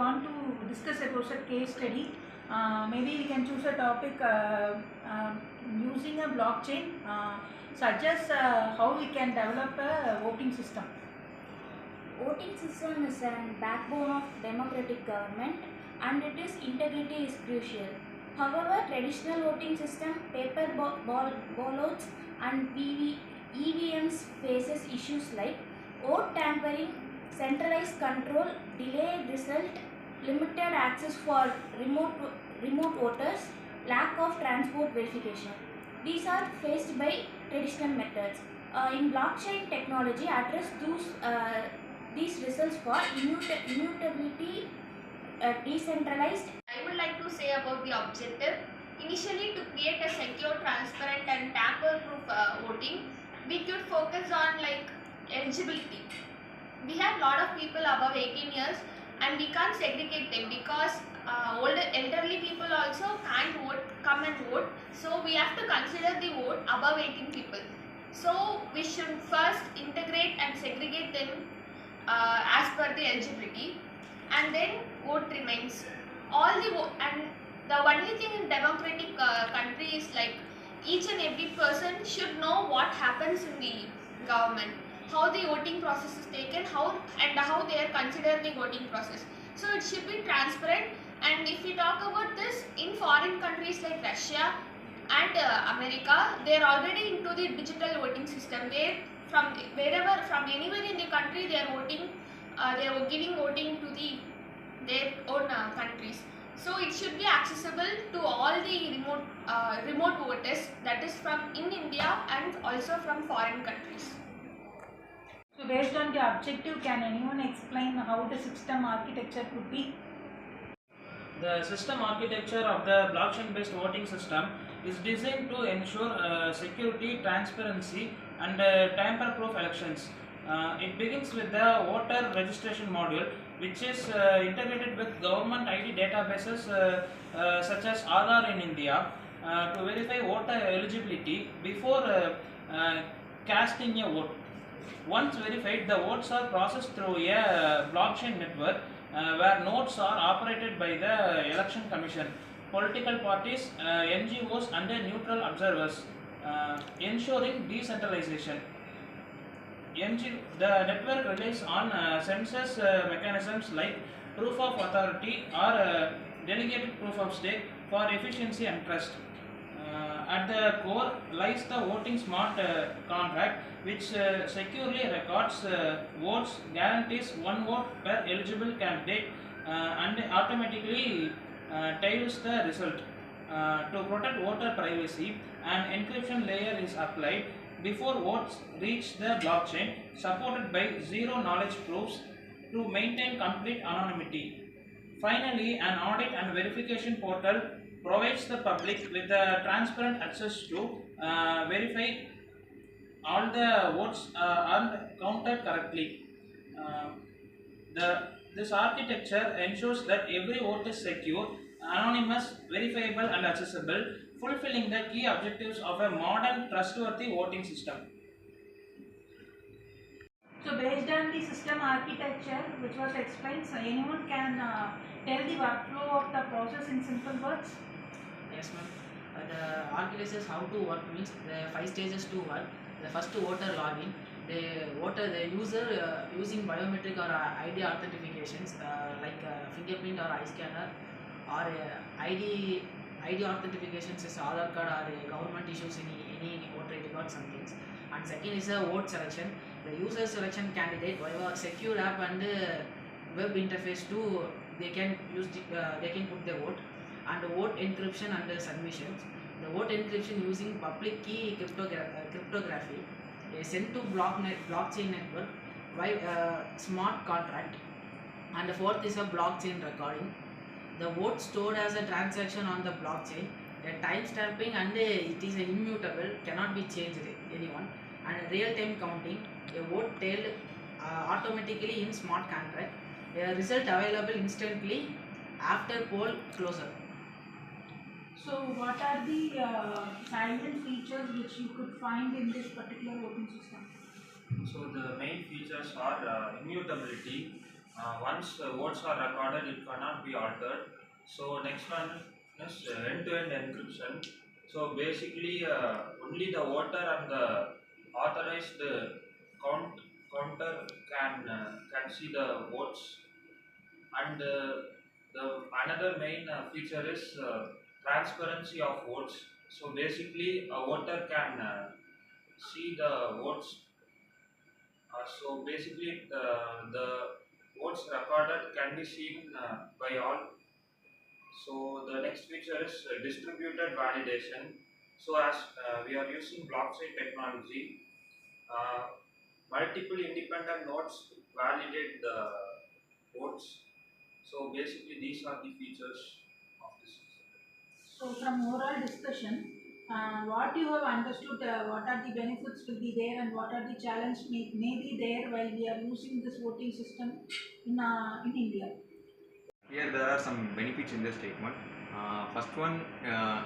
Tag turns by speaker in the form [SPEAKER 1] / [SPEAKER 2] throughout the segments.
[SPEAKER 1] want to discuss about a case study. Maybe we can choose a topic using a blockchain, such as how we can develop a voting system.
[SPEAKER 2] Voting system is a backbone of democratic government and its integrity is crucial. However, traditional voting system, paper ballots and EVMs faces issues like vote tampering, centralized control, delayed result, limited access for remote voters, lack of transport verification. These are faced by traditional methods. In blockchain technology, address these results for immutability, decentralized.
[SPEAKER 3] I would like to say about the objective. Initially, to create a secure, transparent and tamper-proof voting, we could focus on eligibility. We have lot of people above 18 years and we can't segregate them because elderly people also can't come and vote. So we have to consider the vote above 18 people. So we should first integrate and segregate them as per the eligibility, and then vote remains. And the only thing in democratic country is each and every person should know what happens in the government, how the voting process is taken, how they are considering the voting process. So it should be transparent. And if we talk about this, in foreign countries like Russia and America, they are already into the digital voting system, where from anywhere in the country they are voting, they are giving voting to their own countries. So it should be accessible to all the remote voters, that is from in India and also from foreign countries.
[SPEAKER 1] So based on the objective, can anyone explain how the system architecture could be?
[SPEAKER 4] The system architecture of the blockchain-based voting system is designed to ensure security, transparency and tamper-proof elections. It begins with the voter registration module, which is integrated with government ID databases such as Aadhaar in India to verify voter eligibility before casting a vote. Once verified, the votes are processed through a blockchain network where nodes are operated by the Election Commission, political parties, NGOs and neutral observers, ensuring decentralization. The network relies on census mechanisms like proof of authority or delegated proof of stake for efficiency and trust. At the core lies the voting smart contract, which securely records votes, guarantees one vote per eligible candidate, and automatically tails the result. To protect voter privacy, an encryption layer is applied before votes reach the blockchain, supported by zero-knowledge proofs to maintain complete anonymity. Finally, an audit and verification portal provides the public with transparent access to verify all the votes are counted correctly. This architecture ensures that every vote is secure, anonymous, verifiable and accessible, fulfilling the key objectives of a modern, trustworthy voting system.
[SPEAKER 1] So based on the system architecture which was explained, so anyone can tell the workflow of the process in simple words?
[SPEAKER 5] Yes, ma'am. The architecture is how to work means the 5 stages to work. The first voter login. The user using biometric or ID authentications like fingerprint or eye scanner or ID authentications is Aadhaar card or government issues any voter ID card, some things. And second is a vote selection. The user selection candidate via secure app and web interface to they can put the vote. And vote encryption and submissions. The vote encryption using public key cryptography is sent to blockchain network by smart contract. And the fourth is a blockchain recording. The vote stored as a transaction on the blockchain, a time stamping and it is immutable, cannot be changed anyone. And real-time counting, a vote tailed automatically in smart contract, a result available instantly after poll closure.
[SPEAKER 1] So what are the silent features which you could find in this particular voting system?
[SPEAKER 6] So the main features are immutability. Once votes are recorded, it cannot be altered. So next one is end-to-end encryption. So basically, only the voter and the authorized counter can see the votes. And the another main feature is transparency of votes. So basically, a voter can see the votes. So basically, the votes recorded can be seen by all. So the next feature is distributed validation. So as we are using blockchain technology, uh, multiple independent nodes validate the votes. So basically, these are the features of this system.
[SPEAKER 1] So from overall discussion, what you have understood, what are the benefits will be there and what are the challenges may be there while we are using this voting system in India.
[SPEAKER 7] Here there are some benefits in the statement. First one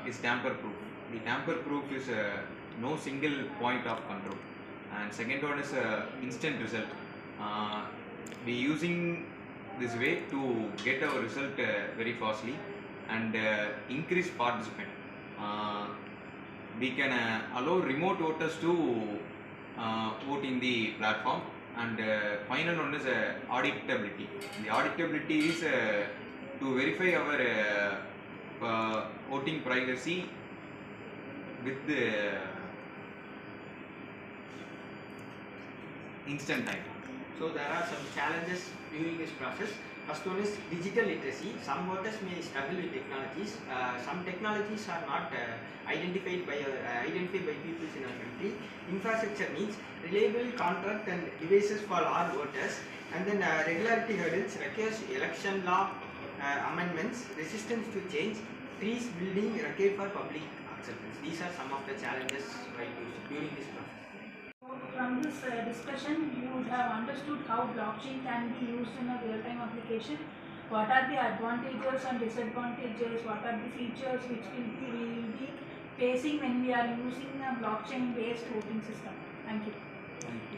[SPEAKER 7] is tamper-proof. The tamper-proof is no single point of control. And second one is instant result. We using this way to get our result very fastly and increase participant. We can allow remote voters to vote in the platform. And final one is auditability. The auditability is to verify our voting privacy with the instant time.
[SPEAKER 8] So there are some challenges during this process. First one is digital literacy. Some voters may struggle with technologies. Some technologies are not identified by people in our country. Infrastructure needs reliable contract and devices for all voters. And then regularity hurdles requires election law amendments, resistance to change, trees building required for public acceptance. These are some of the challenges during this process.
[SPEAKER 1] From this discussion, you would have understood how blockchain can be used in a real-time application. What are the advantages and disadvantages? What are the features which we will be facing when we are using a blockchain-based voting system? Thank you.
[SPEAKER 7] Thank you.